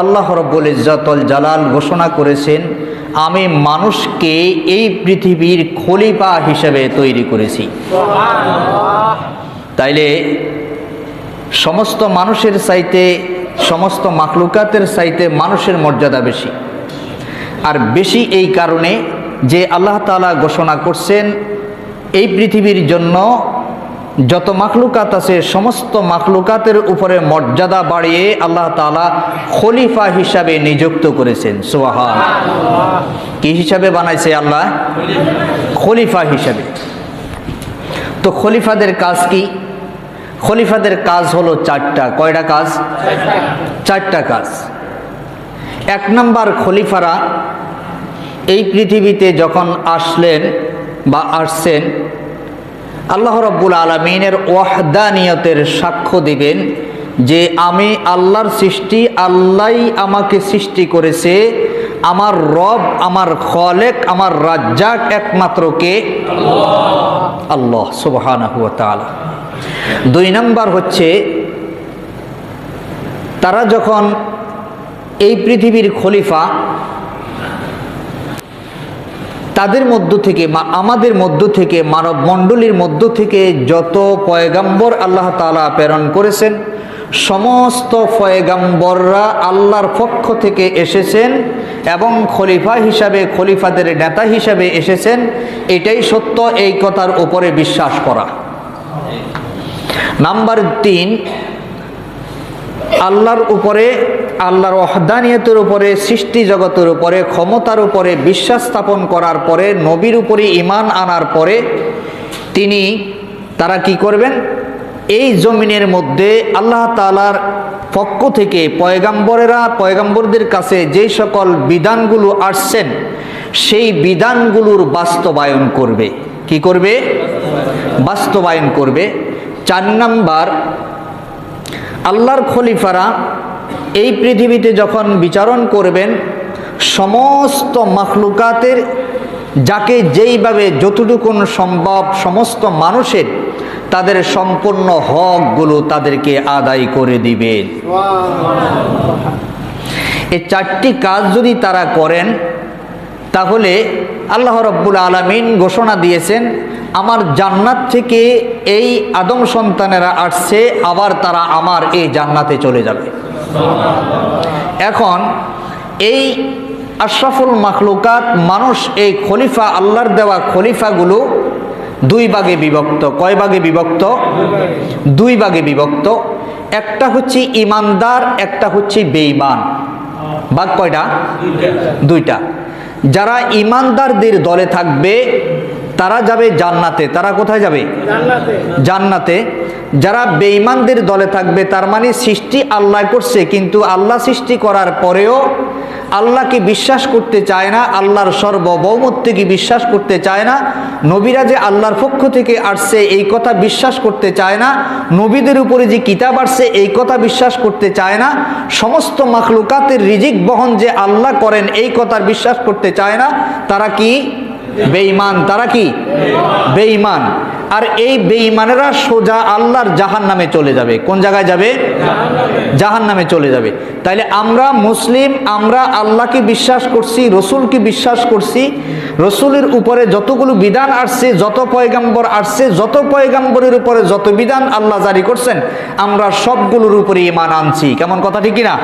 আল্লাহ রাব্বুল ইজ্জাতুল জালাল ঘোষণা করেছেন, আমি মানুষকে এই পৃথিবীর খলিফা হিসেবে তৈরি করেছি। তাইলে সমস্ত মানুষের চাইতে, সমস্ত মাখলুকাতের চাইতে মানুষের মর্যাদা বেশি। আর বেশি এই কারণে যে আল্লাহ তাআলা ঘোষণা করছেন এই পৃথিবীর জন্য যত মাখলুকাত আছে সমস্ত মাখলুকাতের উপরে মর্যাদা বাড়িয়ে আল্লাহ তাআলা খলিফা হিসাবে নিযুক্ত করেছেন। সুবহানাল্লাহ। কি হিসাবে বানাইছে আল্লাহ? খলিফা হিসাবে। তো খলিফাদের কাজ কি? খলিফাদের কাজ হলো চারটা। কয়টা কাজ? চারটা কাজ। এক নাম্বার, খলিফারা এই পৃথিবীতে যখন আসলেন বা আসছেন, আল্লাহ রাব্বুল আলামিনের ওয়াহদানিয়তের সাক্ষ্য দিবেন যে আমি আল্লাহর সৃষ্টি, আল্লাহই আমাকে সৃষ্টি করেছে, আমার রব, আমার খালেক, আমার রাজ্জাক একমাত্র কে? আল্লাহ সুবহানাহু ওয়া তাআলা। দুই নাম্বার হচ্ছে, তারা যখন এই পৃথিবীর খলিফা, তাদের মধ্য থেকে, আমাদের মধ্য থেকে, মানব মণ্ডলীর মধ্য থেকে যত পয়গাম্বর আল্লাহ তাআলা প্রেরণ করেছেন, সমস্ত পয়গাম্বররা আল্লাহর পক্ষ থেকে এসেছেন এবং খলিফা হিসাবে, খলিফাদের নেতা হিসাবে এসেছেন। এটাই সত্য, এই কথার উপরে বিশ্বাস করা। নাম্বার 3, আল্লাহর উপরে, আল্লাহর ওয়াহদানিয়তের উপরে, সৃষ্টি জগতের উপরে, ক্ষমতার উপরে বিশ্বাস স্থাপন করার পরে, নবীর উপরে ঈমান আনার পরে তারা কি করবেন? এই জমিনের মধ্যে আল্লাহ তাআলার পক্ষ থেকে পয়গাম্বরদের কাছে যেই সকল বিধানগুলো আসছেন সেই বিধানগুলোর বাস্তবায়ন করবে। কি করবে? বাস্তবায়ন করবে। 4 নাম্বার, আল্লাহর খলিফারা এই পৃথিবীতে যখন বিচারণ করবেন, সমস্ত মাখলুকাতের যাকে যেইভাবে যতটুকুন সম্ভব সমস্ত মানুষের তাদের সম্পূর্ণ হকগুলো তাদেরকে আদায় করে দিবেন। এই 4টি কাজ যদি তারা করেন, তাহলে আল্লাহ রাব্বুল আলামিন ঘোষণা দিয়েছেন, আমার জান্নাত থেকে এই আদম সন্তানেরা আসছে, আবার তারা আমার এই জান্নাতে চলে যাবে। এখন এই আশরাফুল মাখলুকাত মানুষ, এই খলিফা, আল্লাহর দেওয়া খলিফাগুলো 2 ভাগে বিভক্ত। কয় ভাগে বিভক্ত? 2 ভাগে বিভক্ত। একটা হচ্ছে ঈমানদার, একটা হচ্ছে বেঈমান। ভাগ কয়টা? 2টা। যারা ঈমানদারদের দলে থাকবে তারা যাবে জান্নাতে। তারা কোথায় যাবে? জান্নাতে। যারা বেঈমানদের দলে থাকবে, তার মানে সৃষ্টি আল্লাহ করছে, কিন্তু আল্লাহ সৃষ্টি করার পরেও আল্লাহকে বিশ্বাস করতে চায় না, আল্লাহর সার্বভৌমত্বকে বিশ্বাস করতে চায় না, নবীরা যে আল্লাহর পক্ষ থেকে আসছে এই কথা বিশ্বাস করতে চায় না, নবীদের উপরে যে কিতাব আসছে এই কথা বিশ্বাস করতে চায় না, সমস্ত মাখলুকাতের রিজিক বহন যে আল্লাহ করেন এই কথার বিশ্বাস করতে চায় না। তারা কি? বেঈমান। তারা কি? বেঈমান। আর এই বেঈমানেরা সোজা আল্লাহর জাহান্নামে চলে যাবে। কোন জায়গায় যাবে? জাহান্নামে চলে যাবে। তাইলে আমরা মুসলিম, আমরা আল্লাহকে বিশ্বাস করছি, রসুলকে বিশ্বাস করছি, রসুলের উপরে যতগুলো বিধান আসছে, যত পয়গাম্বর আসছে, যত পয়গাম্বরের উপরে যত বিধান আল্লাহ জারি করছেন, আমরা সবগুলোর উপরে ঈমান আনছি। কেমন কথা, ঠিক না?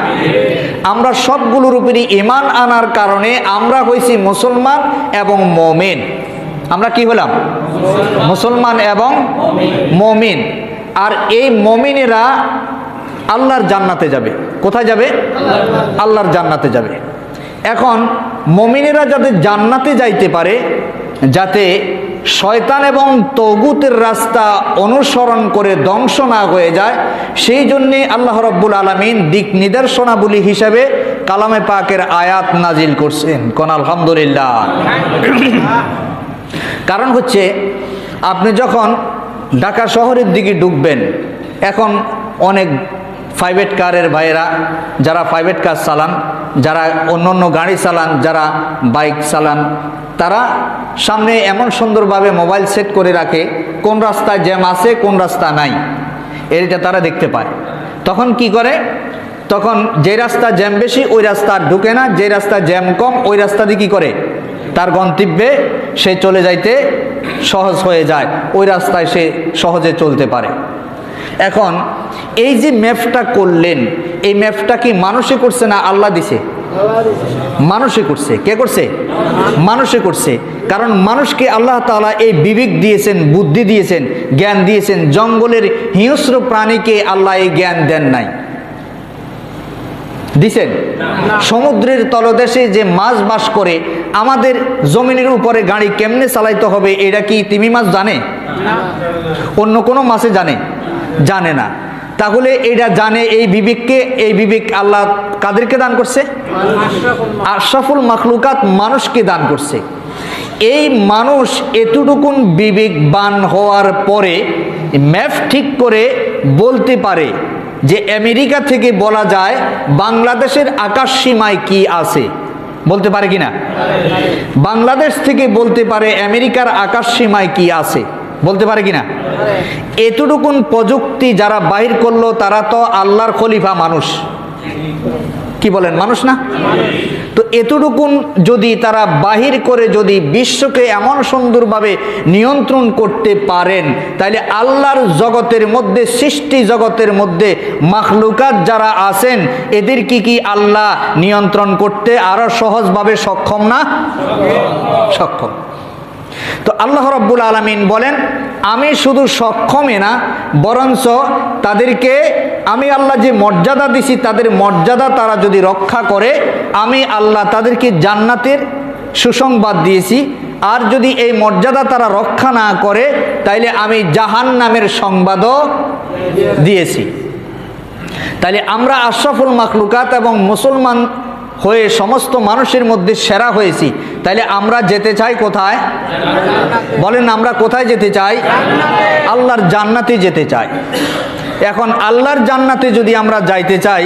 আমরা সবগুলোর উপরে ঈমান আনার কারণে আমরা হইছি মুসলমান এবং মুমিন। আমরা কি হলাম? মুসলমান এবং মুমিন। আর এই মুমিনেরা আল্লাহর জান্নাতে যাবে। কোথায় যাবে? আল্লাহর জান্নাতে যাবে। এখন মুমিনেরা যাতে জান্নাতে যাইতে পারে, যাতে শয়তান এবং তগুতের রাস্তা অনুসরণ করে ধ্বংস না হয়ে যায়, সেই জন্যে আল্লাহ রাব্বুল আলামিন দিক নিদর্শনাবলী হিসাবে কালামে পাকের আয়াত নাজিল করছেন। কোন আলহামদুলিল্লাহ। কারণ হচ্ছে, আপনি যখন ঢাকা শহরের দিকে ঢুকবেন, এখন অনেক প্রাইভেট কারের ভাইয়েরা, যারা প্রাইভেট কার চালান, যারা অন্য গাড়ি চালান, যারা বাইক চালান, তারা সামনে এমন সুন্দরভাবে মোবাইল সেট করে রাখে কোন রাস্তায় জ্যাম আছে, কোন রাস্তা নাই, এটা তারা দেখতে পায়। তখন কি করে? তখন যে রাস্তা জ্যাম বেশি ওই রাস্তা আর ঢুকে না, যে রাস্তা জ্যাম কম ওই রাস্তা দিয়ে কী করে তার গন্তব্যে সে চলে যাইতে সহজ হয়ে যায়, ওই রাস্তায় সে সহজে চলতে পারে। এখন এই যে ম্যাপটা করলেন, এই ম্যাপটা কি মানুষে করছে না আল্লাহ দিছে? মানুষে করছে। কে করছে? মানুষে করছে। কারণ মানুষকে আল্লাহ তাআলা এই বিবেক দিয়েছেন, বুদ্ধি দিয়েছেন, জ্ঞান দিয়েছেন। জঙ্গলের হিংস্র প্রাণীকে আল্লাহ এই জ্ঞান দেন নাই, দিছেন? সমুদ্রের তলদেশে যে মাছ বাস করে, আমাদের জমিনের উপরে গাড়ি কেমনে চালাইতে হবে এটা কি তিমি মাছ জানে? অন্য কোনো মাছে জানে? জানে না। তাহলে এটা জানে, এই বিবেককে, এই বিবেক আল্লাহ কাদেরকে দান করছে? আশরাফুল মাখলুকাত মানুষকে দান করছে। এই মানুষ এতটুকুন বিবেকবান হওয়ার পরে ম্যাপ ঠিক করে বলতে পারে যে আমেরিকা থেকে বলা যায় বাংলাদেশের আকাশ সীমায় কি আছে, বলতে পারে কিনা? বাংলাদেশ থেকে বলতে পারে আমেরিকার আকাশ সীমায় কি আছে, বলতে পারে কিনা? এতটুকুন প্রযুক্তি যারা বাহির করলো তারা তো আল্লাহর খলিফা মানুষ, কি বলেন? মানুষ না? তো এতটুকুন যদি তারা বাহির করে যদি বিশ্বকে এমন সুন্দরভাবে নিয়ন্ত্রণ করতে পারেন, তাহলে আল্লাহর জগতের মধ্যে, সৃষ্টি জগতের মধ্যে মাখলুকাত যারা আছেন এদের কি আল্লাহ নিয়ন্ত্রণ করতে আরো সহজভাবে সক্ষম না? সক্ষম। তো আল্লাহ রাব্বুল আলামিন বলেন, আমি শুধু সক্ষমই না, বরঞ্চ তাদেরকে আমি আল্লাহ যে মর্যাদা দিছি, তাদের মর্যাদা তারা যদি রক্ষা করে, আমি আল্লাহ তাদেরকে জান্নাতের সুসংবাদ দিয়েছি। আর যদি এই মর্যাদা তারা রক্ষা না করে, তাইলে আমি জাহান্নামের সংবাদও দিয়েছি। তাইলে আমরা আশরাফুল মাখলুকাত এবং মুসলমান হয়ে সমস্ত মানুষের মধ্যে সেরা হয়েছি। তাইলে আমরা যেতে চাই কোথায়? বলেন, আমরা কোথায় যেতে চাই? আল্লাহর জান্নাতে যেতে চাই। এখন আল্লাহর জান্নাতে যদি আমরা যাইতে চাই,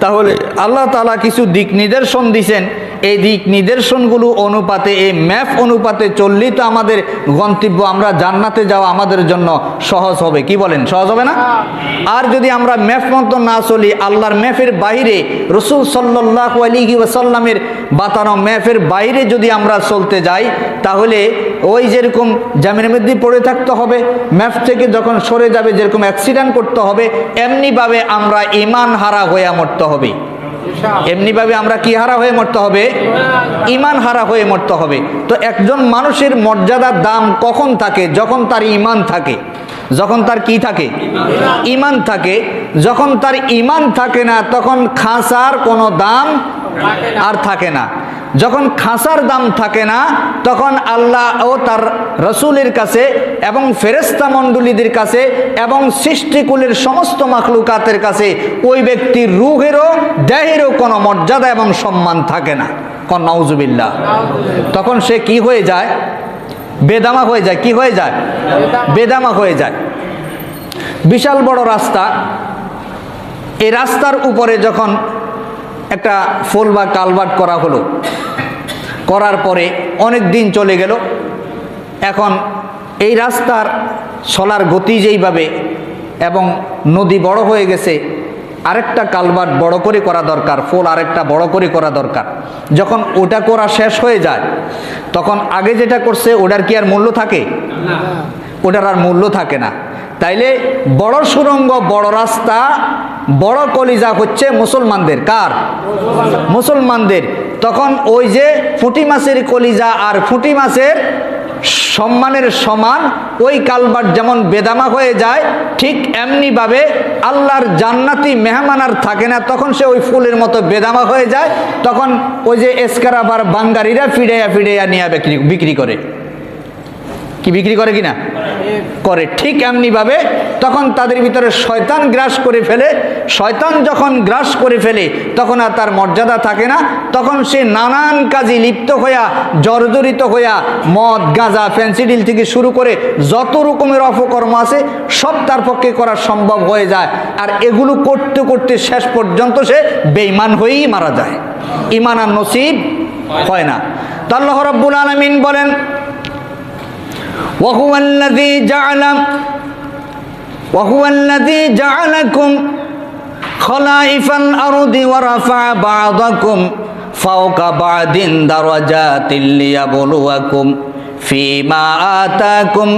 তাহলে আল্লাহ তাআলা কিছু দিক নির্দেশন দিয়েছেন। এই দিক নির্দেশনগুলো অনুপাতে, এই ম্যাপ অনুপাতে চললেই তো আমাদের গন্তব্য, আমরা জান্নাতে যাওয়া আমাদের জন্য সহজ হবে। কি বলেন? সহজ হবে না? আর যদি আমরা ম্যাপ মতো না চলি, আল্লাহর ম্যাপের বাইরে, রাসূল সাল্লাল্লাহু আলাইহি ওয়াসাল্লামের বাতানো ম্যাপের বাইরে যদি আমরা চলতে যাই, তাহলে ওই যেরকম জামের মধ্যে পড়ে থাকতে হবে, ম্যাপ থেকে যখন সরে যাবে যেরকম অ্যাক্সিডেন্ট করতে হবে, এমনিভাবে আমরা ঈমান হারা হয়ে মরতে হবে। এমনিভাবে আমরা কি হারা হয়ে মরতে হবে? ঈমান হারা হয়ে মরতে হবে। তো একজন মানুষের মর্যাদার দাম কখন থাকে? যখন তার ঈমান থাকে। যখন তার কি থাকে? ঈমান থাকে। যখন তার ঈমান থাকে না, তখন খাঁচার কোনো দাম আর থাকে না। যখন খাঁচার দাম থাকে না, তখন আল্লাহ ও তার রসুলের কাছে এবং ফেরেশতা মণ্ডলীদের কাছে এবং সৃষ্টিকুলের সমস্ত মাখলুকাতের কাছে ওই ব্যক্তির রূহেরও দেহেরও কোনো মর্যাদা এবং সম্মান থাকে না। কোন নাউজুবিল্লাহ। তখন সে কি হয়ে যায়? বেদামা হয়ে যায়। কি হয়ে যায়? বেদামা হয়ে যায়। বিশাল বড় রাস্তা, এই রাস্তার উপরে যখন একটা ফুল বা কালভার্ট করা হলো, করার পরে অনেক দিন চলে গেল। এখন এই রাস্তার চলার গতি যেইভাবে, এবং নদী বড় হয়ে গেছে, আরেকটা কালভার্ট বড় করে করা দরকার, ফুল আরেকটা বড় করে করা দরকার। যখন ওটা করা শেষ হয়ে যায়, তখন আগে যেটা করছে ওটার কি আর মূল্য থাকে? ওটার আর মূল্য থাকে না। তাইলে বড় সুড়ঙ্গ, বড় রাস্তা, বড় কলিজা হচ্ছে মুসলমানদের। কার? মুসলমানদের। তখন ওই যে পুঁটি মাছের কলিজা আর পুঁটি মাছের সম্মানের সমান, ওই কালভার্ট যেমন বেদামা হয়ে যায়, ঠিক এমনিভাবে আল্লাহর জান্নাতি মেহমান আর থাকে না। তখন সে ওই ফুলের মতো বেদামা হয়ে যায়। তখন ওই যে এসকারাবার বাঙ্গারিরা ফিরাইয়া ফিরাইয়া নিয়ে বিক্রি করে। কি বিক্রি করে কিনা? করে। ঠিক এমনিভাবে তখন তাদের ভিতরে শয়তান গ্রাস করে ফেলে। শয়তান যখন গ্রাস করে ফেলে, তখন আর তার মর্যাদা থাকে না। তখন সে নানান কাজে লিপ্ত হইয়া, জর্জরিত হইয়া, মদ, গাঁজা, ফেন্সিডিল থেকে শুরু করে যত রকমের অপকর্ম আছে সব তার পক্ষে করা সম্ভব হয়ে যায়। আর এগুলো করতে করতে শেষ পর্যন্ত সে বেঈমান হয়েই মারা যায়। ঈমান আর নসিব হয় না। তো আল্লাহ রাব্বুল আলামিন বলেন, وهو الذي جعلكم খলাইফাল আরদি ওয়া রাফা বা'দাকুম ফাওকা বা'দিন দারাজাতিল লিয়াবলুয়াকুম ফীমা আতাকুম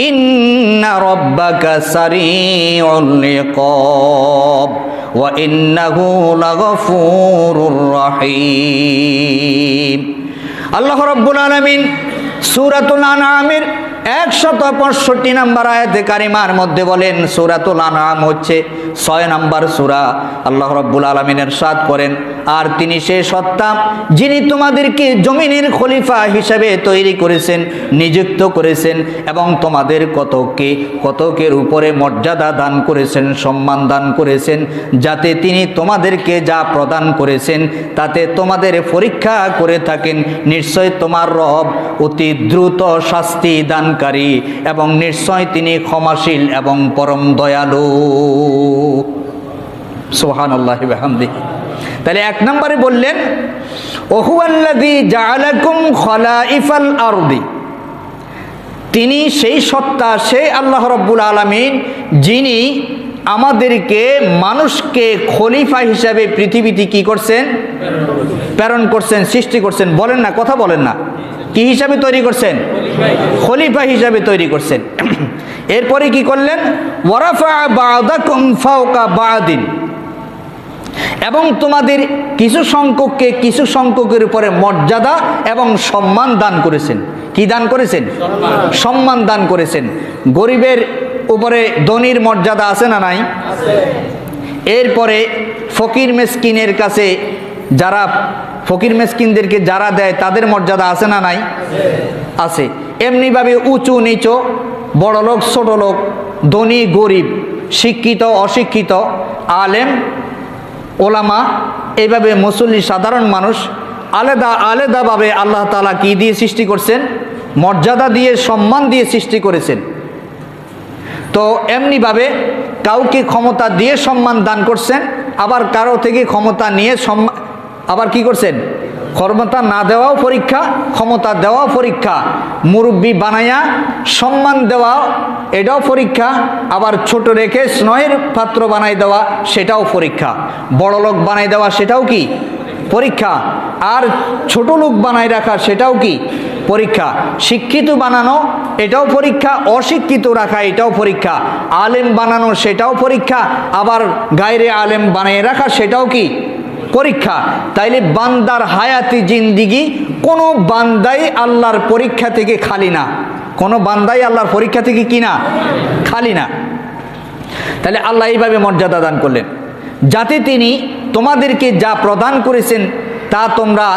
ইন্না রাব্বাকা সারিউল ইকাব ওয়া ইন্নাহু লাগফুরুর রহিম। আল্লাহ রাব্বুল আলামিন সূরাতুল আনআমের 165 নম্বর আয়াতে কারিমার মধ্যে বলেন, সূরাতুল আনআম হচ্ছে 6 নম্বর সূরা। আল্লাহ রাব্বুল আলামিন ইরশাদ করেন, আর তিনি সেই সত্তা যিনি তোমাদেরকে জমিনের খলিফা হিসেবে তৈরি করেছেন, নিযুক্ত করেছেন এবং তোমাদের কতকের উপরে মর্যাদা দান করেছেন, সম্মান দান করেছেন, যাতে তিনি তোমাদেরকে যা প্রদান করেছেন তাতে তোমাদের পরীক্ষা করে থাকেন। নিশ্চয় তোমার রব অতি দ্রুত শাস্তি দানকারী এবং নিশ্চয় তিনি ক্ষমাশীল এবং পরম দয়ালু। সুবহানাল্লাহি ওয়া বিহামদিহি। তাহলে 1 নম্বরে বললেন ওহুয়াল্লাযী জাআলাকুম খলাইফাল আরদি, তিনি সেই সত্তা, সেই আল্লাহ রাব্বুল আলামিন যিনি আমাদেরকে মানুষকে খলিফা হিসাবে পৃথিবীতে কি করছেন? প্রেরণ করছেন, সৃষ্টি করছেন। বলেন না, কথা বলেন না। কি হিসাবে তৈরি করছেন? খলিফা হিসাবে তৈরি করছেন। এরপরে কি করলেন? ওয়ারাফা বা'দাকুম ফাওকা বা'দিন, এবং তোমাদের কিছু সংখ্যককে কিছু সংখ্যকের উপরে মর্যাদা এবং সম্মান দান করেছেন। কি দান করেছেন? সম্মান দান করেছেন। গরিবের উপরে ধনীর মর্যাদা আছে না নাই? এরপরে ফকির মিসকিনের কাছে যারা ফকির মিসকিনদেরকে যারা দেয় তাদের মর্যাদা আছে না নাই? আছে। এমনিভাবে উঁচু নিচু, বড় লোক ছোট লোক, ধনী গরিব, শিক্ষিত অশিক্ষিত, আলেম ওলামা, এইভাবে মুসল্লি সাধারণ মানুষ আলাদা আলাদাভাবে আল্লাহ তাআলা কি দিয়ে সৃষ্টি করছেন? মর্যাদা দিয়ে, সম্মান দিয়ে সৃষ্টি করেছেন। তো এমনিভাবে কাউকে ক্ষমতা দিয়ে সম্মান দান করছেন, আবার কারো থেকে ক্ষমতা নিয়ে আবার কি করছেন? ক্ষমতা না দেওয়াও পরীক্ষা, ক্ষমতা দেওয়াও পরীক্ষা। মুরব্বী বানাইয়া সম্মান দেওয়া, এটাও পরীক্ষা। আবার ছোট রেখে স্নেহের পাত্র বানাই দেওয়া, সেটাও পরীক্ষা। বড় লোক বানাই দেওয়া, সেটাও কি পরীক্ষা। আর ছোট লোক বানাই রাখা, সেটাও কি পরীক্ষা। শিক্ষিত বানানো, এটাও পরীক্ষা। অশিক্ষিত রাখা, এটাও পরীক্ষা। আলেম বানানো, সেটাও পরীক্ষা। আবার গায়রে আলেম বানিয়ে রাখা, সেটাও কি পরীক্ষা। তাইলে বান্দার হায়াতি জিন্দিগি কোনো বান্দাই আল্লাহর পরীক্ষা থেকে খালি না। কোনো বান্দাই আল্লাহর পরীক্ষা থেকে কি না? খালি না। তাহলে আল্লাহ এইভাবে মর্যাদা দান করলেন যাতে তিনি তোমাদেরকে যা প্রদান করেছেন তা তোমরা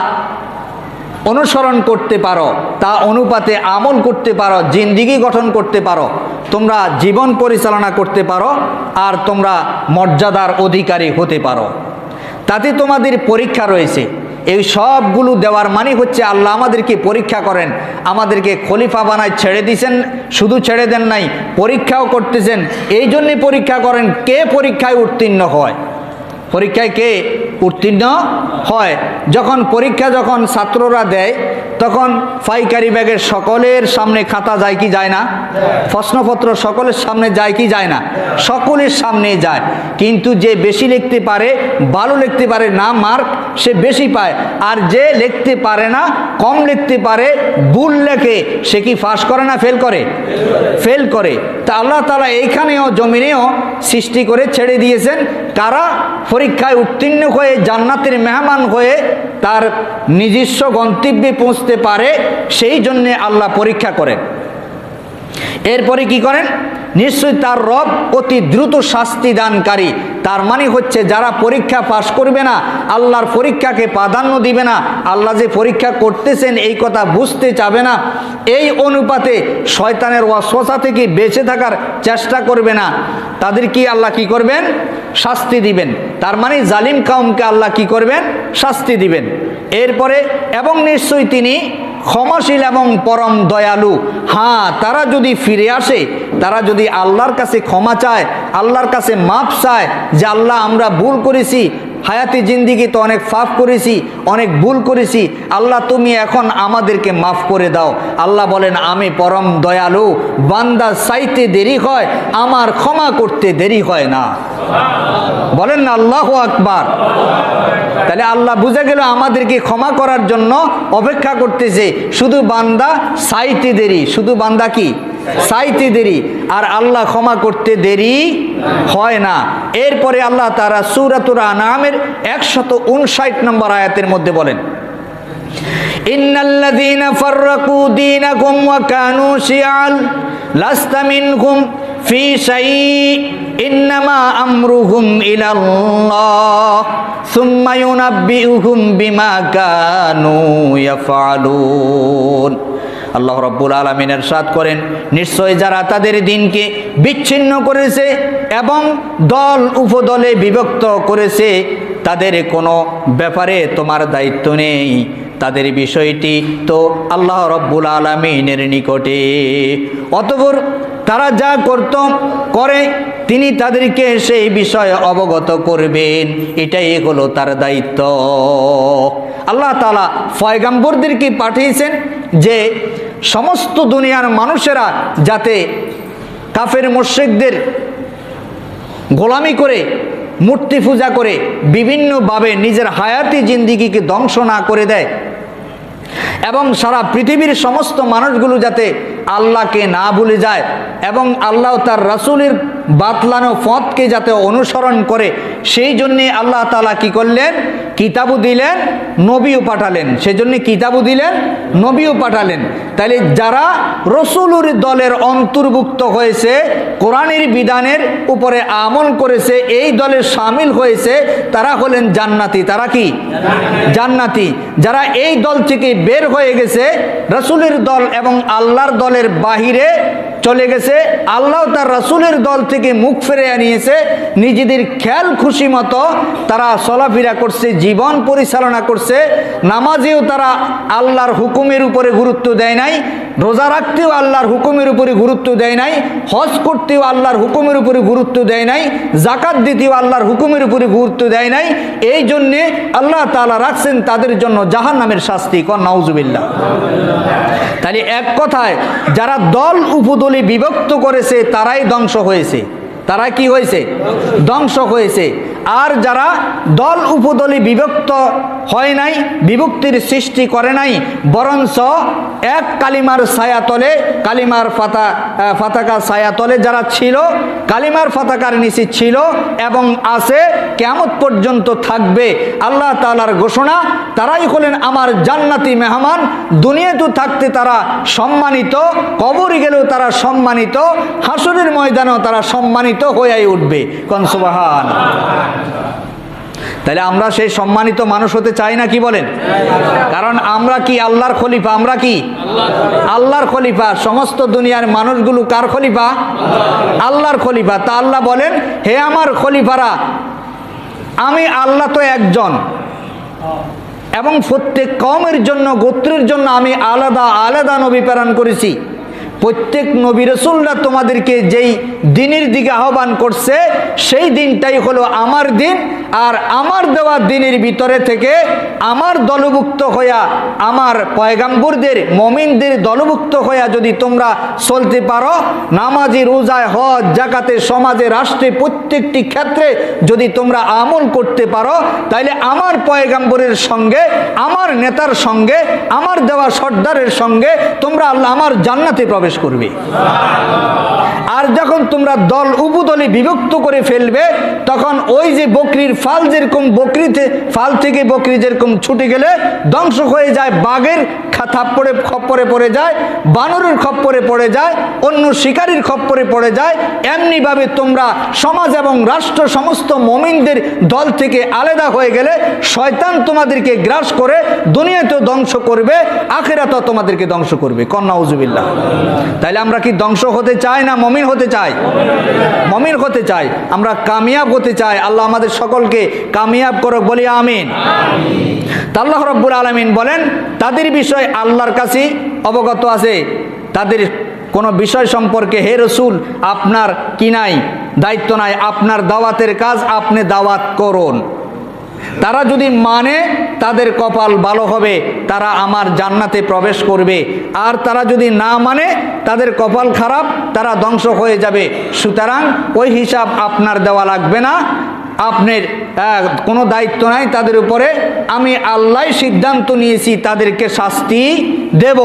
অনুসরণ করতে পারো, তা অনুপাতে আমল করতে পারো, জিন্দিগি গঠন করতে পারো, তোমরা জীবন পরিচালনা করতে পারো, আর তোমরা মর্যাদার অধিকারী হতে পারো। তাতে তোমাদের পরীক্ষা রয়েছে। এই সবগুলো দেওয়ার মানে হচ্ছে আল্লাহ আমাদেরকে পরীক্ষা করেন, আমাদেরকে খলিফা বানায় ছেড়ে দিয়েছেন। শুধু ছেড়ে দেন নাই, পরীক্ষাও করতেছেন। এই জন্যে পরীক্ষা করেন কে পরীক্ষায় উত্তীর্ণ হয়। পরীক্ষায় কে উত্তীর্ণ হয়? যখন ছাত্ররা দেয় তখন পাইকারি ব্যাগের সকলের সামনে খাতা যায় কি যায় না? প্রশ্নপত্র সকলের সামনে যায় কি যায় না? সকলের সামনে যায়। কিন্তু যে বেশি লিখতে পারে, ভালো লিখতে পারে না, মার্ক সে বেশি পায়। আর যে লিখতে পারে না, কম লিখতে পারে, ভুল লেখে, সে কি পাস করে না ফেল করে? ফেল করে। তা আল্লাহ তাআলা এইখানেও জমিনেও সৃষ্টি করে ছেড়ে দিয়েছেন কারা পরীক্ষায় উত্তীর্ণ হয়ে জান্নাতের মেহমান হয়ে তার নিজস্ব গন্তব্যে পৌঁছতে পারে, সেই জন্যে আল্লাহ পরীক্ষা করেন। এরপরে কি করেন? নিশ্চয়ই তার রব অতি দ্রুত শাস্তি দানকারী। তার মানে হচ্ছে যারা পরীক্ষা পাশ করবে না, আল্লাহর পরীক্ষাকে প্রাধান্য দিবে না, আল্লাহ যে পরীক্ষা করতেছেন এই কথা বুঝতে চাবে না, এই অনুপাতে শয়তানের ওয়াসওয়াসা থেকে বেঁচে থাকার চেষ্টা করবে না, তাদের কি আল্লাহ কি করবেন? শাস্তি দিবেন। তার মানে জালিম কাউমকে আল্লাহ কি করবেন? শাস্তি দিবেন। এরপরে এবং নিশ্চয়ই তিনি ক্ষমাশীল এবং পরম দয়ালু। হ্যাঁ, তারা যদি ফিরে আসে, তারা যদি আল্লাহর কাছে ক্ষমা চায়, আল্লাহর কাছে মাপ চায় যে আল্লাহ আমরা ভুল করেছি, হায়াতি জিন্দিগি তো অনেক পাপ করেছি, অনেক ভুল করেছি, আল্লাহ তুমি এখন আমাদেরকে মাফ করে দাও। আল্লাহ বলেন আমি পরম দয়ালু, বান্দা চাইতে দেরি হয়, আমার ক্ষমা করতে দেরি হয় না। বলেন না আল্লাহু আকবার। তাহলে আল্লাহ বুঝে গেল আমাদেরকে ক্ষমা করার জন্য অপেক্ষা করতেছে, শুধু বান্দা চাইতে দেরি, শুধু বান্দা কি চাইতে দেরি, আর আল্লাহ ক্ষমা করতে দেরি হয় না। এরপরে আল্লাহ তাআলা সূরাতুল আনআমের 159 নম্বর আয়াতের মধ্যে বলেন, ইন্নাল্লাযীনা ফাররাকু দীনাকুম ওয়া কানু শিয়াল লাস্তা মিনহুম ফি শাইইন ইন্নামা আমরুহুম ইলাল্লাহ সুম্মা ইউনাব্বিউহুম বিমা কানু ইয়াফআলুন। আল্লাহ রাব্বুল আলামিন ইরশাদ করেন, নিশ্চয় যারা তাদের দিনকে বিচ্ছিন্ন করেছে এবং দল উপদলে বিভক্ত করেছে, তাদের কোনো ব্যাপারে তোমার দায়িত্ব নেই, তাদের বিষয়টি তো আল্লাহ রাব্বুল আলামিনের নিকটে। অতঃপর তারা যা করে তিনি তাদেরকে সেই বিষয়ে অবগত করবেন, এটাই হলো তার দায়িত্ব। আল্লাহ তাআলা পয়গম্বরদেরকে পাঠিয়েছেন যে সমস্ত দুনিয়ার মানুষেরা যাতে কাফের মুশরিকদের গোলামি করে, মূর্তি পূজা করে বিভিন্নভাবে নিজের হায়াতি জিন্দিগিকে ধ্বংস না করে দেয়, এবং সারা পৃথিবীর সমস্ত মানুষগুলো যাতে আল্লাহকে না ভুলে যায় এবং আল্লাহ তার রাসূলের বাতলানো পথকে যাতে অনুসরণ করে, সেই জন্যে আল্লাহ তাআলা কি করলেন, কিতাবও দিলেন, নবীও পাঠালেন। সেজন্য কিতাবও দিলেন, নবীও পাঠালেন। তাইলে যারা রাসূলের দলের অন্তর্ভুক্ত হয়েছে, কোরআনের বিধানের উপরে আমল করেছে, এই দলে শামিল হয়েছে, তারা হলেন জান্নাতি। তারা কি জান্নাতি। যারা এই দল থেকে বের হয়ে গেছে, রাসূলের দল এবং আল্লাহর দলের বাহিরে চলে গেছে, আল্লাহ তার রাসূলের দল থেকে মুখ ফিরে নিয়েছে, নিজেদের খেয়াল খুশি মতো তারা চলাফেরা করছে, জীবন পরিচালনা করছে, নামাজেও তারা আল্লাহর হুকুমের উপরে গুরুত্ব দেয় নাই, রোজা রাখতেও আল্লাহর হুকুমের উপরে গুরুত্ব দেয় নাই, হজ করতেও আল্লাহর হুকুমের উপরে গুরুত্ব দেয় নাই, যাকাত দিতেও আল্লাহর হুকুমের উপরে গুরুত্ব দেয় নাই। এই জন্যে আল্লাহ তাআলা রাখছেন তাদের জন্য জাহান্নামের শাস্তি। কোন নাউজুবিল্লাহ। তাহলে এক কথায় যারা দল উপদলে বিভক্ত করেছে তারাই ধ্বংস হয়েছে। তারা কি হয়েছে? ধ্বংস হয়েছে। আর যারা দল উপদলে বিভক্ত হয় নাই, বিভক্তির সৃষ্টি করে নাই, বরঞ্চ এক কালিমার ছায়াতলে, কালিমার পতাকা ছায়াতলে যারা ছিল, কালিমার পতাকার নিচে ছিল এবং আছে, কিয়ামত পর্যন্ত থাকবে, আল্লাহ তাআলার ঘোষণা, তারাই হলেন আমার জান্নাতি মেহমান। দুনিয়াতে থাকতে তারা সম্মানিত, কবরে গেলেও তারা সম্মানিত, হাসরের ময়দানেও তারা সম্মানিত হয়ে উঠবে। কোন সুবহানাল্লাহ। তাহলে আমরা সেই সম্মানিত মানুষ হতে চাই না, কি বলেন? কারণ আমরা কি আল্লাহর খলিফা। আমরা কি আল্লাহর খলিফা। সমস্ত দুনিয়ার মানুষগুলো কার খলিফা? আল্লাহর খলিফা। তা আল্লাহ বলেন, হে আমার খলিফারা, আমি আল্লাহ তো একজন, এবং প্রত্যেক কওমের জন্য, গোত্রের জন্য আমি আলাদা আলাদা নবী প্রেরণ করেছি। প্রত্যেক নবী রাসূলরা তোমাদেরকে যেই দিনের দিকে আহ্বান করছে, সেই দিনটাই হলো আমার দিন। আর আমার দেওয়া দিনের ভিতরে থেকে আমার দলভুক্ত হইয়া, আমার পয়গাম্বরদের, মুমিনদের দলভুক্ত হইয়া যদি তোমরা চলতে পারো, নামাজি, রোজায়, হজ, যাকাতে, সমাজে, রাষ্ট্রে, প্রত্যেকটি ক্ষেত্রে যদি তোমরা আমল করতে পারো, তাইলে আমার পয়গাম্বরের সঙ্গে, আমার নেতার সঙ্গে, আমার দেওয়া সর্দারের সঙ্গে তোমরা আল্লাহ আমার জান্নাতে প্রবেশ করবে। আর যখন তোমরা দল উপদলে বিভক্ত করে ফেলবে, তখন ওই যে বকরির ফাল, যেরকম বকরিতে ফাল থেকে বকরি যেরকম ছুটে গেলে ধ্বংস হয়ে যায়, বাঘের খপ্পরে পড়ে যায়, বানরের খপ্পরে পড়ে যায়, অন্য শিকারীর খপ্পরে পড়ে যায়, এমনি ভাবে তোমরা সমাজ এবং রাষ্ট্র সমস্ত মুমিনদের দল থেকে আলাদা হয়ে গেলে শয়তান তোমাদেরকে গ্রাস করে দুনিয়াতেও ধ্বংস করবে, আখিরাতেও তোমাদেরকে ধ্বংস করবে। কোন নাউজুবিল্লাহ। তাইলে আমরা কি ধ্বংস হতে চাই না মুমিন হতে চাই? মুমিন হতে চাই। আমরা কামিয়াব হতে চাই। আল্লাহ আমাদের সকলকে কামিয়াব করুক, বলি আমিন। তা আল্লাহ রাব্বুল আলামিন বলেন, তাদের বিষয় আল্লাহর কাছে অবগত আছে। তাদের কোনো বিষয় সম্পর্কে হে রাসূল আপনার কি নাই, দায়িত্ব নাই, আপনার দাওয়াতের কাজ আপনি দাওয়াত করুন। তারা যদি মানে তাদের কপাল ভালো হবে, তারা আমার জান্নাতে প্রবেশ করবে। আর তারা যদি না মানে তাদের কপাল খারাপ, তারা ধ্বংস হয়ে যাবে। সুতরাং ওই হিসাব আপনার দেওয়া লাগবে না, আপনার কোনো দায়িত্ব নাই তাদের উপরে। আমি আল্লাহ সিদ্ধান্ত নিয়েছি তাদেরকে শাস্তি দেব,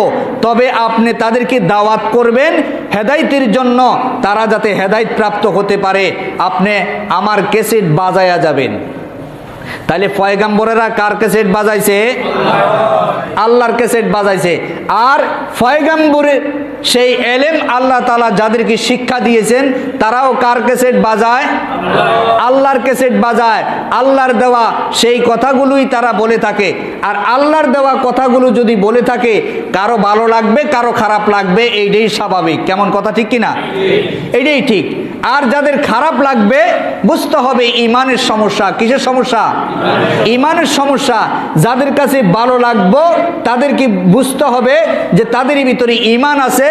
তবে আপনি তাদেরকে দাওয়াত করবেন হেদায়েতের জন্য, তারা যাতে হেদায়েত প্রাপ্ত হতে পারে। আপনি আমার ক্যাসেট বাজায়া যাবেন। তাহলে পয়গাম্বরেরা কার ক্যাসেট বাজাইছে? আল্লাহর ক্যাসেট বাজাইছে। আর পয়গাম্বরের সেই এলেম আল্লাহ তাআলা যাদেরকে শিক্ষা দিয়েছেন তারাও কার ক্যাসেট বাজায়? আল্লাহর ক্যাসেট বাজায়। আল্লাহর দেওয়া সেই কথাগুলোই তারা বলে থাকে। আর আল্লাহর দেওয়া কথাগুলো যদি বলে থাকে, কারো ভালো লাগবে কারো খারাপ লাগবে, এইটাই স্বাভাবিক। কেমন কথা, ঠিক কিনা? এইটাই ঠিক। আর যাদের খারাপ লাগবে বুঝতে হবে ইমানের সমস্যা। কিসের সমস্যা? ইমানের সমস্যা। যাদের কাছে ভালো লাগবে তাদেরকে বুঝতে হবে যে তাদের ভিতরে ইমান আছে।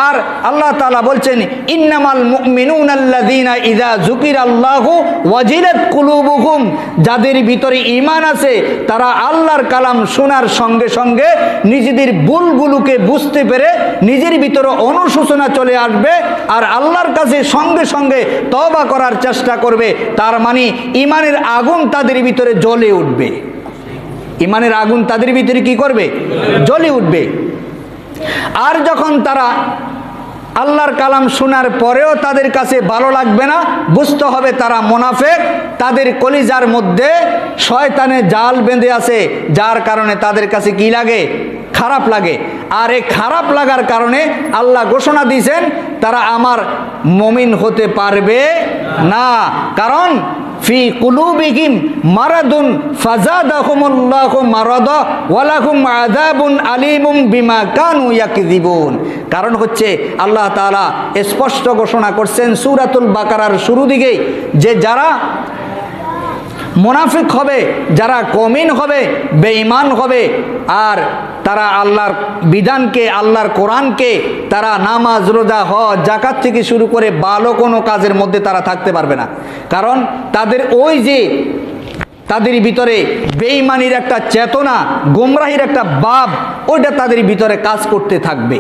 আর আল্লাহ তাআলা বলছেন, ইন্নামাল মুমিনুনাল্লাযীনা ইযা যুকিরাল্লাহু ওয়াজিলাত কুলুবুহুম, যাদের ভিতরে ইমান আছে তারা আল্লাহর কালাম শোনার সঙ্গে সঙ্গে নিজেদের ভুলগুলোকে বুঝতে পেরে নিজের ভিতরে অনুশোচনা চলে আসবে আর আল্লাহর কাছে সঙ্গে সঙ্গে তওবা করার চেষ্টা করবে। তার মানে ইমানের আগুন তাদের ভিতরে জ্বলে উঠবে। ইমানের আগুন তাদের ভিতরে কি করবে? জ্বলে উঠবে। আর যখন তারা আল্লাহর কালাম শোনার পরেও তাদের কাছে ভালো লাগবে না, বুঝতে হবে তারা মুনাফিক। তাদের কলিজার মধ্যে শয়তানের জাল বেঁধে আছে, যার কারণে তাদের কাছে কি লাগে? খারাপ লাগে। আর এই খারাপ লাগার কারণে আল্লাহ ঘোষণা দিয়েছেন তারা আমার মুমিন হতে পারবে না। কারণ ফি কুলুবিহিম মারাদুন ফাজাদাহুমুল্লাহু মারাদা ওয়া লাহুম আযাবুন আলীমুম বিমা কানু ইয়াকযিবুন। কারণ হচ্ছে আল্লাহ তাআলা স্পষ্ট ঘোষণা করছেন সূরাতুল বাকারার শুরু দিকেই যে যারা মুনাফিক হবে, যারা কমিন হবে, বেঈমান হবে, আর তারা আল্লাহর বিধানকে, আল্লাহর কোরআনকে, তারা নামাজ, রোজা, হজ, যাকাত থেকে শুরু করে ভালো কোনো কাজের মধ্যে তারা থাকতে পারবে না। কারণ তাদের ওই যে তাদের ভিতরে বেঈমানির একটা চেতনা, গোমরাহির একটা ভাব, ওইটা তাদের ভিতরে কাজ করতে থাকবে।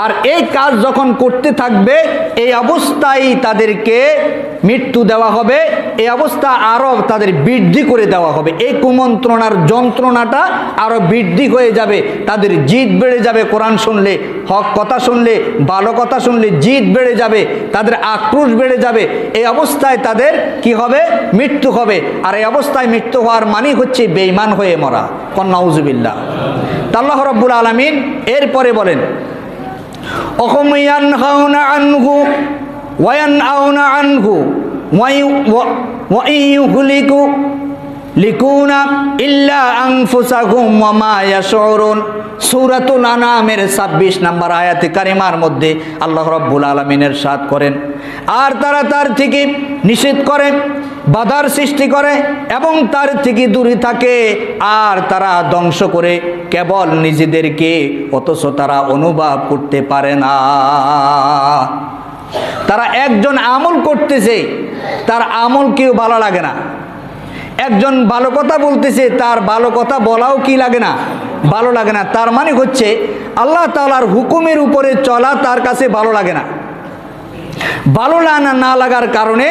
আর এই কাজ যখন করতে থাকবে এই অবস্থায় তাদেরকে মৃত্যু দেওয়া হবে, এই অবস্থা আরো তাদের বৃদ্ধি করে দেওয়া হবে। এই কুমন্ত্রণার যন্ত্রণাটা আরো বৃদ্ধি হয়ে যাবে, তাদের জিদ বেড়ে যাবে। কোরআন শুনলে, হক কথা শুনলে, ভালো কথা শুনলে জিদ বেড়ে যাবে, তাদের আক্রোশ বেড়ে যাবে। এই অবস্থায় তাদের কি হবে? মৃত্যু হবে। আর এই অবস্থায় মৃত্যু হওয়ার মানে হচ্ছে বেঈমান হয়ে মরা। নাউযুবিল্লাহ। আল্লাহ রাব্বুল আলামিন এরপরে বলেন, অহুম ইয়ানহাউনা আনহু ওয়া ইয়ানআউনা আনহু ওয়া ইয়ুহলিকু লিকুনা ইল্লা আনফুসাহুম ওয়া মা ইয়াশউরুন। সূরাতুল আনআমের 26 নম্বর আয়াতে কারিমার মধ্যে আল্লাহ রাব্বুল আলামিন ইরশাদ করেন, আর তারা তার থেকে নিষেধ করে, বাধার সৃষ্টি করে এবং তার থেকে দূরে থাকে, আর তারা ধ্বংস করে কেবল নিজেদেরকে, অথচ তারা অনুভব করতে পারে না। তারা একজন আমল করতেছে, তার আমল কেউ ভালো লাগে না। একজন ভালো কথা বলতেছে, তার ভালো কথা বলাও কি লাগে না? ভালো লাগে না। তার মানে হচ্ছে আল্লাহ তাআলার হুকুমের উপরে চলা তার কাছে ভালো লাগে না। ভালো না লাগার কারণে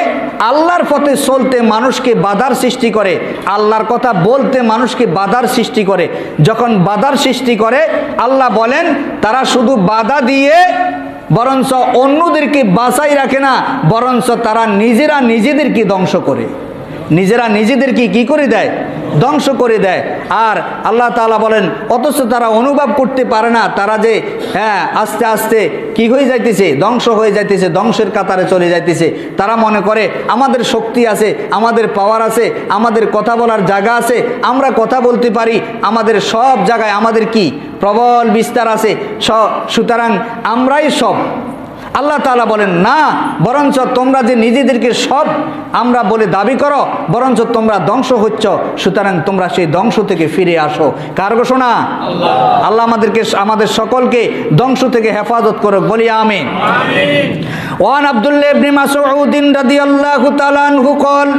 আল্লাহর পথে চলতে মানুষকে বাধার সৃষ্টি করে, আল্লাহর কথা বলতে মানুষকে বাধার সৃষ্টি করে। যখন বাধার সৃষ্টি করে আল্লাহ বলেন তারা শুধু বাধা দিয়ে বরঞ্চ অন্যদেরকে বাঁচাই রাখে না, বরঞ্চ তারা নিজেরা নিজেদেরকে ধ্বংস করে, নিজেরা নিজেদেরকে কি করে দেয়? ধ্বংস করে দেয়। আর আল্লাহ তাআলা বলেন অথচ তারা অনুভব করতে পারে না, তারা যে আস্তে আস্তে কি হয়ে যাইতেছে? ধ্বংস হয়ে যাইতেছে, ধ্বংসের কাতারে চলে যাইতেছে। তারা মনে করে আমাদের শক্তি আছে, আমাদের পাওয়ার আছে, আমাদের কথা বলার জায়গা আছে, আমরা কথা বলতে পারি, আমাদের সব জায়গায় আমাদের কি প্রবল বিস্তার আছে, সুতরাং আমরাই সব। আল্লাহ তাআলা বলেন না, বরঞ্চ তোমরা যে নিজেদেরকে সব আমরা বলে দাবি করো, বরঞ্চ তোমরা ধ্বংস হচ্ছ। সুতরাং তোমরা সেই ধ্বংস থেকে ফিরে আসো। কার ঘোষণা? আল্লাহ আমাদেরকে, আমাদের সকলকে ধ্বংস থেকে হেফাজত করো, বলি আমিন। ওয়ান আব্দুল্লাহ ইবনে মাসউদ রাদিয়াল্লাহু তাআলা আনহু قال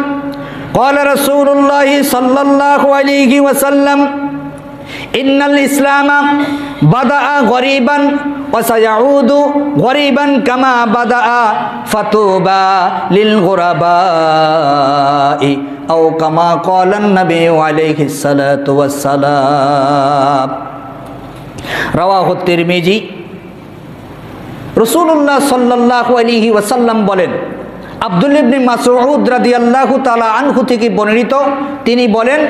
قال رسول الله صلى الله عليه وسلم إن الإسلام بدأ غريبا وسيعود غريبا كما بدأ فطوبى للغرباء أو كما قال النبي عليه الصلاة والسلام رواه الترمذي রাসূলুল্লাহ সাল্লাল্লাহু আলাইহি ওয়াসাল্লাম বলেন, আব্দুল্লাহ ইবনে মাসউদ রাদিয়াল্লাহু তাআলা আনহু থেকে বর্ণিত, তিনি বলেন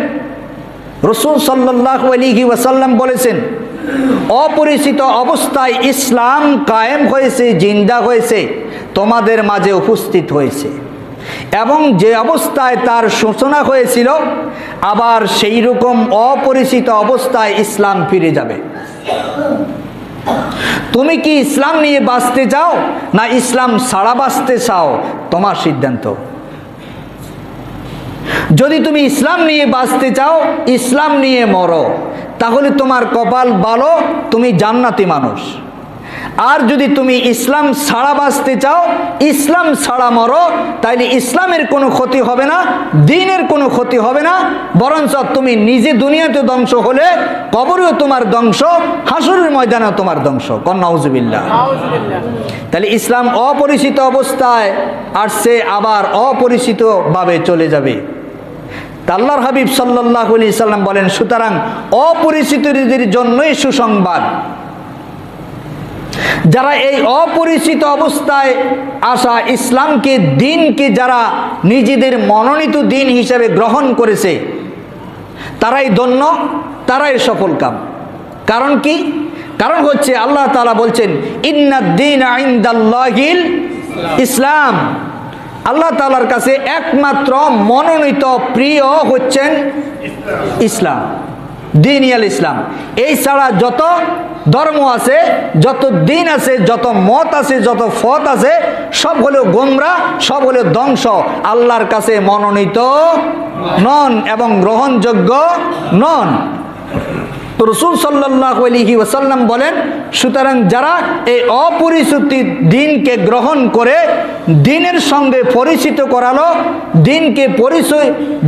রাসূল সাল্লাল্লাহু আলাইহি ওয়াসাল্লাম বলেছেন, অপরিচিত অবস্থায় ইসলাম কায়েম হয়েছে, জিন্দা হয়েছে, তোমাদের মাঝে উপস্থিত হয়েছে, এবং যে অবস্থায় তার সূচনা হয়েছিল আবার সেই রকম অপরিচিত অবস্থায় ইসলাম ফিরে যাবে। তুমি কি ইসলাম নিয়ে বাঁচতে চাও না ইসলাম ছাড়া বাঁচতে চাও? তোমার সিদ্ধান্ত। যদি তুমি ইসলাম নিয়ে বাঁচতে চাও, ইসলাম নিয়ে মরো, তাহলে তোমার কপাল ভালো, তুমি জান্নাতি মানুষ। আর যদি তুমি ইসলাম ছাড়া বাঁচতে চাও, ইসলাম ছাড়া মরো, তাইলে ইসলামের কোনো ক্ষতি হবে না, দ্বীনের কোনো ক্ষতি হবে না, বরঞ্চ তুমি নিজে দুনিয়াতে ধ্বংস হলে কবরেও তোমার ধ্বংস, হাসরের ময়দানেও তোমার ধ্বংস। কোন নাউজুবিল্লাহ। তাহলে ইসলাম অপরিচিত অবস্থায় আসছে, আবার অপরিচিতভাবে চলে যাবে। আল্লাহর হাবিব সাল্লাল্লাহু আলাইহি সাল্লাম বলেন, সুতরাং অপরিচিতদের জন্যই সুসংবাদ। যারা এই অপরিচিত অবস্থায় আসা ইসলামকে, দ্বীনকে যারা নিজেদের মনোনীত দ্বীন হিসেবে গ্রহণ করেছে, তারাই ধন্য, তারাই সফলকাম। কারণ কি? কারণ হচ্ছে আল্লাহ তাআলা বলছেন, ইন্নাদ-দীনা ইনদাল্লাহিল ইসলাম। আল্লাহ তাআলার কাছে একমাত্র মনোনীত প্রিয় হচ্ছেন ইসলাম, দ্বীনিয়াল ইসলাম। এই ছাড়া যত ধর্ম আছে, যত দিন আছে, যত মত আছে, যত ফত আছে, সব হলো গোমরা, সব হলো ধ্বংস, আল্লাহর কাছে মনোনীত নন এবং গ্রহণযোগ্য নন। তো রাসূল সাল্লাল্লাহু আলাইহি ওয়াসাল্লাম বলেন, সুতরাং যারা এই অপরিচিত দ্বীনকে গ্রহণ করে দ্বীনের সঙ্গে পরিচিত করালো,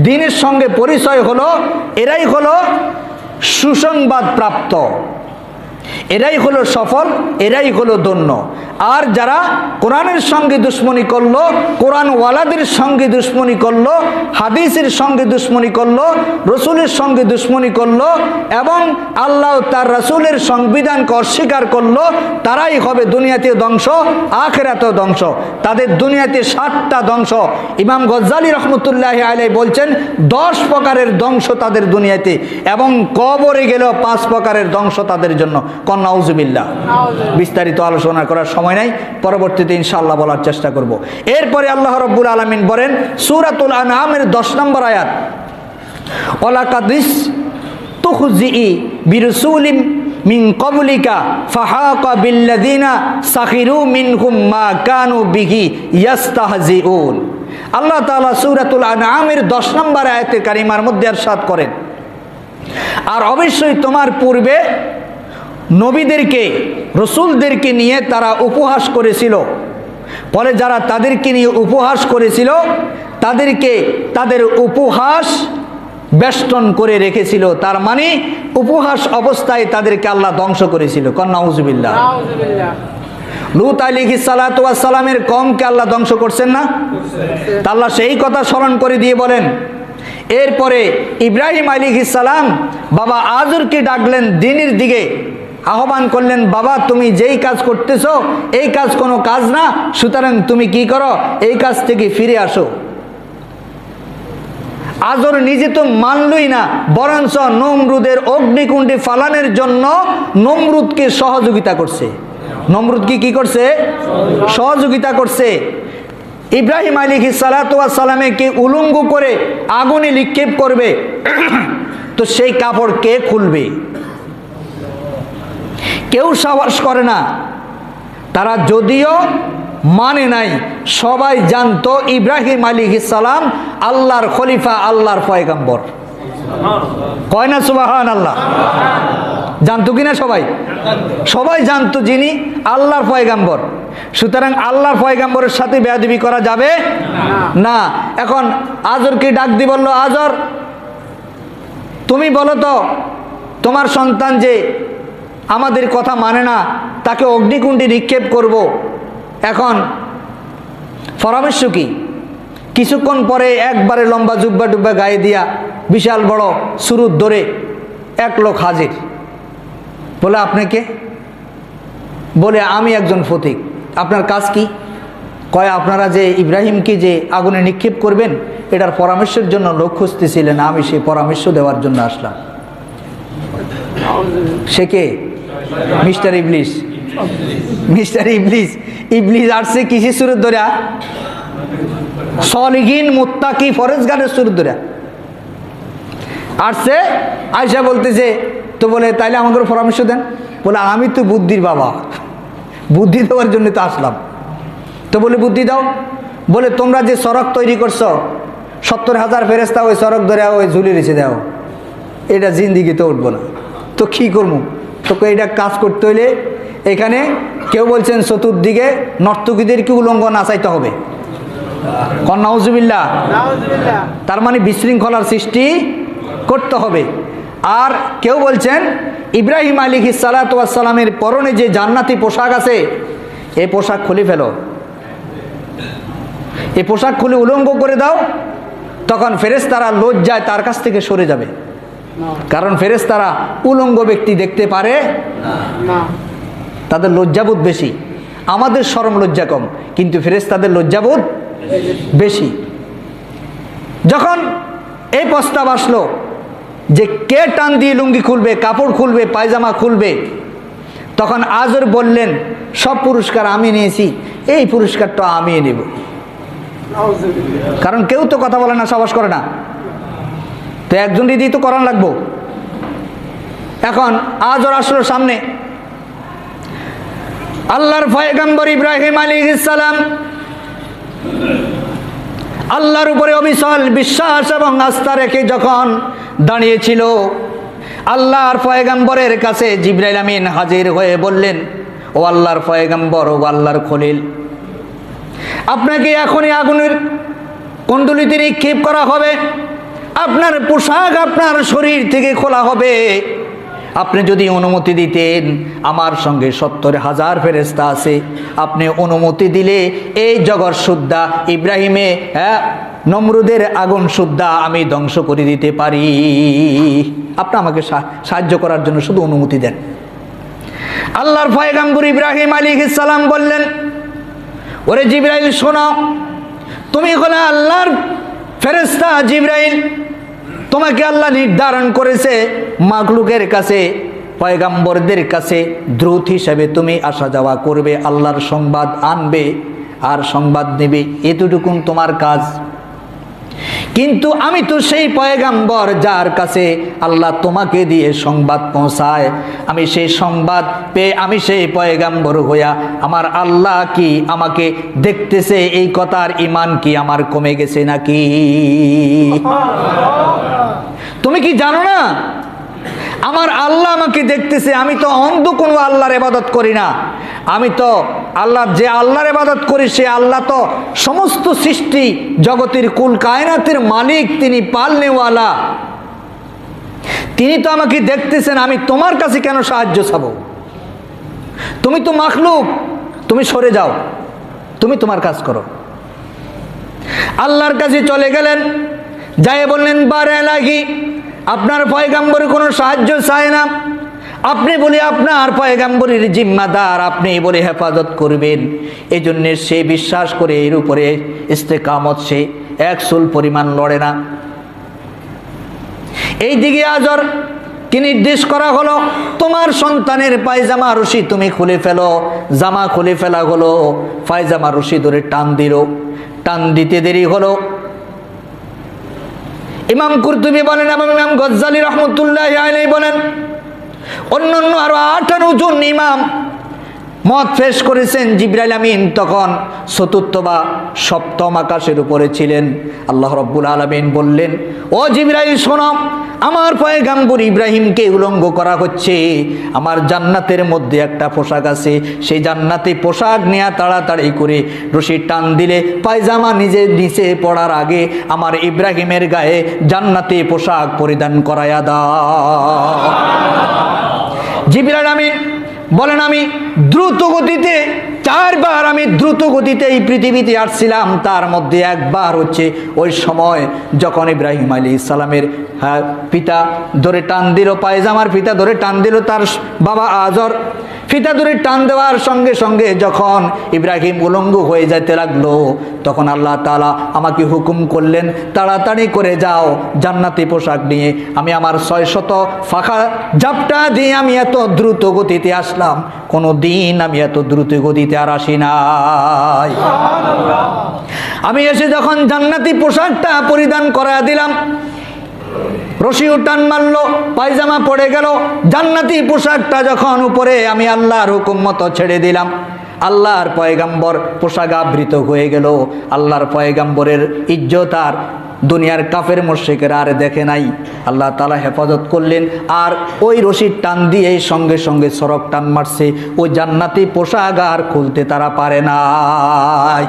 দ্বীনের সঙ্গে পরিচয় হলো, এরাই হলো সুসংবাদ প্রাপ্ত, এরাই হলো সফল, এরাই হলো ধন্য। আর যারা কোরআনের সঙ্গে দুশ্মনী করলো, কোরআনওয়ালাদের সঙ্গে দুশ্মনী করলো, হাদিসের সঙ্গে দুশ্মনী করলো, রসুলের সঙ্গে দুশ্মনী করলো এবং আল্লাহ তার রাসূলের সংবিধানকে অস্বীকার করলো, তারাই হবে দুনিয়াতে ধ্বংস, আখিরাতেও ধ্বংস। তাদের দুনিয়াতে 7টা ধ্বংস। ইমাম গজ্জালী রহমতুল্লাহি আলাইহি বলছেন 10 প্রকারের ধ্বংস তাদের দুনিয়াতে, এবং কবরে গেলেও 5 প্রকারের ধ্বংস তাদের জন্য। কোন নাউজুবিল্লাহ। বিস্তারিত আলোচনা করার সময় নাই, পরবর্তীতে ইনশাআল্লাহ বলার চেষ্টা করব। এরপরে আল্লাহ রাব্বুল আলামিন বলেন সূরাতুল আনআমের 10 নম্বর আয়াত, ওয়ালাকাদিস তুখজি বিরসুলিম মিন ক্বাবলিকা ফাহাকা বিল্লাযিনা সাখিরু মিনহুম মা কানু বিহি ইস্তাহজিউন। আল্লাহ তাআলা সূরাতুল আনআমের 10 নম্বর আয়াতে কারিমার মধ্যে ইরশাদ করেন, আর অবশ্যই তোমার পূর্বে নবীদেরকে, রসুলদেরকে নিয়ে তারা উপহাস করেছিল। পরে যারা তাদেরকে নিয়ে উপহাস করেছিল, তাদেরকে তাদের উপহাস বেষ্টন করে রেখেছিল। তার মানে উপহাস অবস্থায় তাদেরকে আল্লাহ ধ্বংস করেছিল। কোন নাউজুবিল্লাহ। লূত আলাইহিস সালাতু ওয়াস সালামের কওমকে আল্লাহ ধ্বংস করছেন না? তা আল্লাহ সেই কথা স্মরণ করে দিয়ে বলেন, এরপরে ইব্রাহিম আলাইহিস সালাম বাবা আজরকে ডাকলেন, দ্বীনের দিকে আহ্বান করলেন, বাবা তুমি যেই কাজ করতেছো এই কাজ কোনো কাজ না, সুতরাং তুমি কি করো, এই কাজ থেকে ফিরে আসো। আজর নিজে তো মানলই না, বরঞ্চ নমরুদের অগ্নিকুণ্ডে ফালানোর জন্য নমরুদকে সহযোগিতা করছে। নমরুদকে কি করছে? সহযোগিতা করছে। ইব্রাহিম আলাইহিস সালাতু ওয়াস সালামকে উলঙ্গ করে আগুনে নিক্ষেপ করবে, তো সেই কাপড় কে খুলবে? কেউ সাহস করে না। তারা যদিও মানে নাই, সবাই জানতো ইব্রাহিম আলাইহিস সালাম আল্লাহর খলিফা, আল্লাহর পয়গম্বর। কয় না সুবহানাল্লাহ। জানতো কিনা সবাই? সবাই জানতো যিনি আল্লাহর পয়গাম্বর। সুতরাং আল্লাহর পয়গাম্বরের সাথে বেয়াদবি করা যাবে না। এখন আজরকে ডাক দিয়ে বলল, আজর তুমি বলো তো তোমার সন্তান যে আমাদের কথা মানে না, তাকে অগ্নিকুণ্ডে নিক্ষেপ করব, এখন পরামর্শ কি? কিছুক্ষণ পরে একবারে লম্বা জুব্বা টুব্বা গায়ে দিয়া বিশাল বড় সুরুত ধরে এক লোক হাজির। বলে আপনি কে? বলে আমি একজন ফতিক। আপনার কাজ কি? কয় আপনারা যে ইব্রাহিমকে যে আগুনে নিক্ষেপ করবেন এটার পরামর্শের জন্য লোক খুঁজতেছিলেন, আমি সেই পরামর্শ দেওয়ার জন্য আসলাম। সে কে? মিস্টার ইবলিস। মিস্টার ইবলিস। ইবলিস আসছে কিসের সুরত ধরে? সলিহিন মুত্তাকি ফরেজগারের সুরত ধরে আসছে। আয়সা বলতেছে তো বলে তাইলে আমাকে পরামর্শ দেন। বলে আমি তো বুদ্ধির বাবা, বুদ্ধি দেওয়ার জন্য তো আসলাম। তো বলে বুদ্ধি দাও। বলে তোমরা যে সড়ক তৈরি করছো 70,000 ফেরেস্তা ওই সড়ক ধরে ওই ঝুলি রেখে দাও, এটা জিন্দিগিতে উঠবো না। তো কী করবো? তোকে এটা কাজ করতে হইলে এখানে কেউ বলছেন চতুর্দিকে নর্তকীদেরকে উলঙ্গ নাচাইতে হবে। নাউজুবিল্লাহ। তার মানে বিশৃঙ্খলার সৃষ্টি করতে হবে। আর কেউ বলছেন ইব্রাহিম আলাইহিস সালাতু ওয়াস সালামের পরনে যে জান্নাতি পোশাক আছে এই পোশাক খুলে ফেলো, এই পোশাক খুলে উলঙ্গ করে দাও, তখন ফেরেশতারা লজ্জায় তার কাছ থেকে সরে যাবে। কারণ ফেরেশতারা উলঙ্গ ব্যক্তি দেখতে পারে না, তাদের লজ্জাবোধ বেশি। আমাদের শরম লজ্জা কম, কিন্তু ফেরেশতাদের লজ্জাবোধ বেশি। যখন এই প্রস্তাব আসলো যে কে টান দিয়ে লুঙ্গি খুলবে, কাপড় খুলবে, পায়জামা খুলবে, তখন আজর বললেন সব পুরস্কার আমি নিয়েছি, এই পুরস্কারটা আমি নেব। কারণ কেউ তো কথা বলে না, সাহস করে না, তো একজন দিদি তো করান লাগবো। এখন আজর আসলো সামনে। আল্লাহর পয়গম্বর ইব্রাহিম আলাইহিস সালাম আল্লাহর উপরে অবিচল বিশ্বাস এবং আস্থা রেখে যখন দাঁড়িয়েছিল, আল্লাহর পয়গম্বরের কাছে জিবরাইল আমিন হাজির হয়ে বললেন, ও আল্লাহর পয়গম্বর, ও আল্লাহর খলিল, আপনাকে এখনই আগুনের কুণ্ডলিতে নিক্ষেপ করা হবে, আপনার পোশাক আপনার শরীর থেকে খোলা হবে। আপনি যদি অনুমতি দিতেন, আমার সঙ্গে 70,000 ফেরেশতা আছে, আপনি অনুমতি দিলে এই জগৎ সুদ্ধা ইব্রাহিমে নমরুদের আগুন সুদ্ধা আমি ধ্বংস করে দিতে পারি। আপনি আমাকে সাহায্য করার জন্য শুধু অনুমতি দেন। আল্লাহর পয়গম্বর ইব্রাহিম আলাইহিস সালাম বললেন, ওরে জিবরাইল শোনো, তুমি হলে আল্লাহর ফেরেশতা জিবরাইল, তোমাকে আল্লাহ নির্ধারণ করেছে মাখলুকের কাছে, পয়গম্বরদের কাছে দ্রুত হিসেবে তুমি আসা যাওয়া করবে, আল্লাহর সংবাদ আনবে আর সংবাদ নেবে, এতটুকুন তোমার কাজ। কিন্তু আমি তো সেই পয়গম্বর যার কাছে আল্লাহ তোমাকে দিয়ে সংবাদ পৌঁছায়, আমি সেই সংবাদ পেয়ে আমি সেই পয়গম্বর হইয়া আমার আল্লাহ কি আমাকে দেখতেছে এই কথার ঈমান কি আমার কমে গেছে নাকি? তুমি কি জানো না আমার আল্লাহ আমাকে দেখতেছে? আমি তো অন্ধ কোনো আল্লাহর ইবাদত করি না, আমি তো আল্লাহ যে আল্লাহর ইবাদত করি সে আল্লাহ তো সমস্ত সৃষ্টি জগতের কুল কায়নাতের মালিক, তিনি পালনেওয়ালা, তিনি তো আমাকে দেখতেছেন। আমি তোমার কাছে কেন সাহায্য চাবো? তুমি তো মাখলুক, তুমি সরে যাও, তুমি তোমার কাজ করো। আল্লাহর কাছে চলে গেলেন, যাই বললেন বারে লাগি আপনার পয়গম্বর কোনো সাহায্য চায় না, আপনি বলে আপনার পয়গম্বরের জিম্মাদার, আপনি বলে হেফাজত করবেন, এই জন্য সে বিশ্বাস করে এর উপরে ইস্তেকামত, সে এক চুল পরিমাণ লড়ে না। এই দিকে আজর কি নির্দেশ করা হলো, তোমার সন্তানের পায়জামা রশি তুমি খুলে ফেলো। জামা খুলে ফেলা হলো, পায়জামা রশি ধরে টান দিল, টান দিতে দেরি হলো। ইমাম কুরতুবী বলেন এবং ইমাম গজ্জালী রহমতুল্লাহি আলাইহি বলেন, অন্যান্য আরো 58 জন ইমাম মত পেশ করেছেন। জিবরাইল আমিন তখন চতুর্থ বা সপ্তম আকাশের উপরে ছিলেন। আল্লাহ রাব্বুল আলামিন বললেন, ও জিবরাইল শোনো, আমার পয়গম্বর ইব্রাহিমকে উলঙ্গ করা হচ্ছে। আমার জান্নাতের মধ্যে একটা পোশাক আছে, সেই জান্নাতি পোশাক নিয়ে তাড়াতাড়ি করে রশি টান দিলে পায়জামা নিজে নিচে পড়ার আগে আমার ইব্রাহিমের গায়ে জান্নাতি পোশাক পরিধান করায়া দাও। জিবরাইল আমিন বলেন, আমি দ্রুত গতিতে 4 বার আমি দ্রুত গতিতে এই পৃথিবীতে আসছিলাম। তার মধ্যে একবার হচ্ছে ওই সময় যখন ইব্রাহিম আলাইহিস সালামের পিতা ধরে টান দিল, পায়জামার ফিতা ধরে টান দিল তার বাবা আজর। ফিতা ধরে টান দেওয়ার সঙ্গে সঙ্গে যখন ইব্রাহিম উলঙ্গ হয়ে যেতে লাগলো, তখন আল্লাহ তাআলা আমাকে হুকুম করলেন, তাড়াতাড়ি করে যাও জান্নাতি পোশাক নিয়ে। আমি আমার 600 ফাঁকা জাপটা দিয়ে আমি এত দ্রুত গতিতে আসলাম, কোনো দিন আমি এত দ্রুত গতিতে আর আসি নাই। আমি এসে যখন জান্নাতি পোশাকটা পরিধান করা দিলাম, রশিও টান মারলো, পায়জামা পড়ে গেল, জান্নাতি পোশাকটা যখন উপরে আমি আল্লাহর হুকুম মতো ছেড়ে দিলাম, আল্লাহর পয়গম্বর পোশাক আবৃত হয়ে গেল। আল্লাহর পয়গম্বরের ইজ্জত আর দুনিয়ার কাফের মুশরিকেরা আর দেখে নাই। আল্লাহ তাআলা হেফাজত করলেন, আর ওই রশির টান দিয়ে সঙ্গে সঙ্গে সড়ক টান মারছে, ওই জান্নাতি পোশাক আর খুলতে তারা পারে নাই।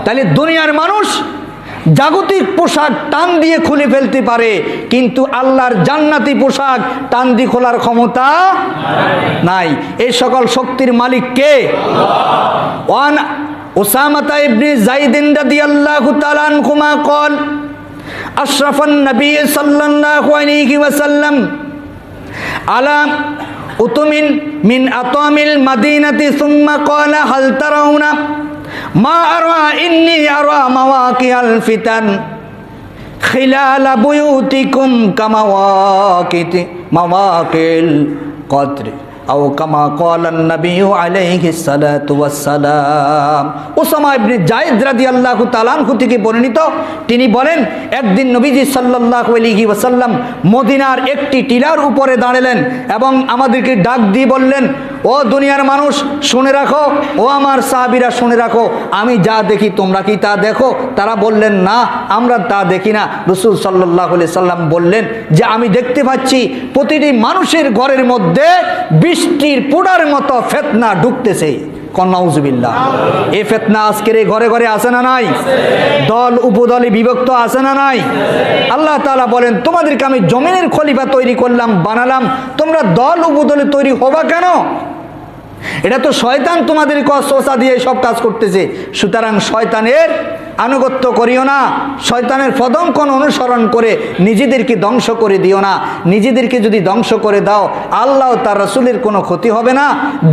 তাহলে দুনিয়ার মানুষ জাগতিক পোশাক টান দিয়ে খুলে ফেলতে পারে, কিন্তু আল্লাহর জান্নাতি পোশাক টান দিয়ে খোলার ক্ষমতা নাই। এই সকল শক্তির মালিক কে? ওয়ান উসামাতা ইবনে যায়েদ রাদিয়াল্লাহু তাআলা আনহুমা قال أشرف النبي صلى الله عليه وسلم على أطم من أطام المدينة ثم قال هل ترون ما أرى إني أرى مواقع الفتن خلال بيوتكم كمواقع القطر أو كما قال النبي عليه الصلاة والسلام। উসামা ইবনে যায়েদ রাদিয়াল্লাহু তাআলা আনহু থেকে বর্ণিত, তিনি বলেন, একদিন নবীজি সাল্লাল্লাহু আলাইহি ওয়াসাল্লাম মদিনার একটি টিলার উপরে দাঁড়ালেন এবং আমাদেরকে ডাক দিয়ে বললেন, ও দুনিয়ার মানুষ শুনে রাখো, ও আমার সাহাবীরা শুনে রাখো, আমি যা দেখি তোমরা কি তা দেখো? তারা বললেন, না, আমরা তা দেখি না। রাসূল সাল্লাল্লাহু আলাইহি সাল্লাম বললেন যে আমি দেখতে পাচ্ছি প্রতিটি মানুষের ঘরের মধ্যে বৃষ্টির পোড়ার মতো ফিতনা ঢুকতেছে। নাউজুবিল্লাহ। এই ফিতনা আজকের এই ঘরে ঘরে আছে না নাই? দল উপদলে বিভক্ত আছে না নাই? আল্লাহ তাআলা বলেন, তোমাদেরকে আমি জমিনের খলিফা তৈরি করলাম, বানালাম, তোমরা দল উপদলে তৈরি হবা কেন? এটা তো শয়তান তোমাদেরকে ওয়াসওয়াসা দিয়ে সব কাজ করতেছে। সুতরাং শয়তানের আনুগত্য করিও না, শয়তানের পদঙ্কন অনুসরণ করে নিজেদেরকে ধ্বংস করে দিও না। নিজেদেরকে যদি ধ্বংস করে দাও, আল্লাহ তার রাসূলের কোনো ক্ষতি হবে না,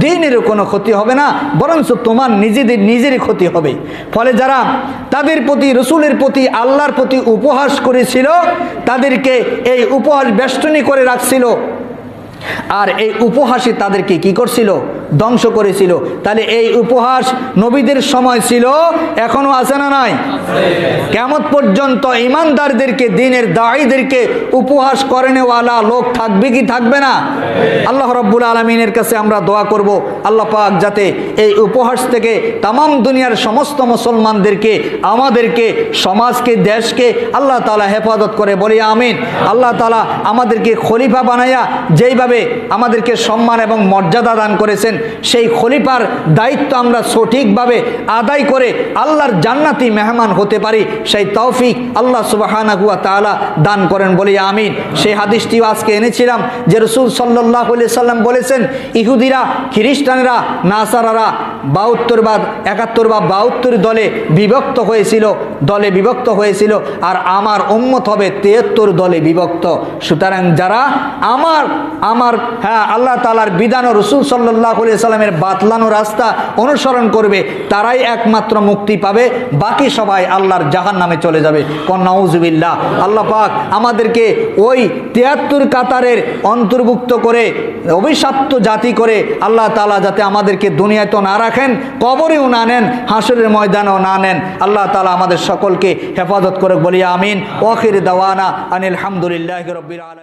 দ্বীনেরও কোনো ক্ষতি হবে না, বরঞ্চ তোমার নিজেরই ক্ষতি হবে। ফলে যারা তাদের প্রতি, রাসূলের প্রতি, আল্লাহর প্রতি উপহাস করেছিল, তাদেরকে এই উপহাস বেষ্টনী করে রাখছিল, আর এই উপহাসে তাদেরকে কি করছিল? ধ্বংস করেছিল। তাহলে এই উপহাস নবীদের সময় ছিল, এখনো আছে না নাই? কিয়ামত পর্যন্ত ঈমানদারদেরকে, দ্বীনের দাঈদেরকে উপহাস করেনেওয়ালা লোক থাকবে কি থাকবে না? আল্লাহ রাব্বুল আলামিনের কাছে আমরা দোয়া করব, আল্লাহ পাক যাতে এই উপহাস থেকে তামাম দুনিয়ার সমস্ত মুসলমানদেরকে, আমাদেরকে, সমাজকে, দেশকে আল্লাহ তাআলা হেফাজত করে, বলি আমিন। আল্লাহ তাআলা আমাদেরকে খলিফা বানায়া যেইভাবে আমাদেরকে সম্মান এবং মর্যাদা দান করেছেন, সেই খলিফার দায়িত্ব আমরা সঠিকভাবে আদায় করে আল্লাহর জান্নাতি মেহমান হতে পারি, সেই তৌফিক আল্লাহ সুবহানাহু ওয়া তাআলা দান করেন, বলি আমিন। সেই হাদিসটিও আজকে এনেছিলাম যে রাসূল সাল্লাল্লাহু আলাইহি সাল্লাম বলেছেন, ইহুদিরা, খ্রিস্টানরা, নাসারারা 72 বা 71 বা 72 দলে বিভক্ত হয়েছিল, আর আমার উম্মত হবে 73 দলে বিভক্ত। সুতরাং যারা আমার আল্লাহ তাআলার বিধান ও রাসূল সাল্লাল্লাহু আলাইহি সাল্লামের বাতলানো রাস্তা অনুসরণ করবে, তারাই একমাত্র মুক্তি পাবে, বাকি সবাই আল্লাহর জাহান্নামে চলে যাবে। নাউজুবিল্লাহ। আল্লাহ পাক আমাদেরকে ওই 73 কাতারের অন্তর্ভুক্ত করে, অভিশপ্ত জাতি করে আল্লাহ তাআলা যাতে আমাদেরকে দুনিয়ায় তো না রাখেন, কবরেও না নেন, হাসরের ময়দানেও না নেন, আল্লাহ তাআলা আমাদের সকলকে হেফাজত করে, বলি আমিন। ওয়া আখির দাওয়ানা আনিল হামদুলিল্লাহি রাব্বিল আলামিন।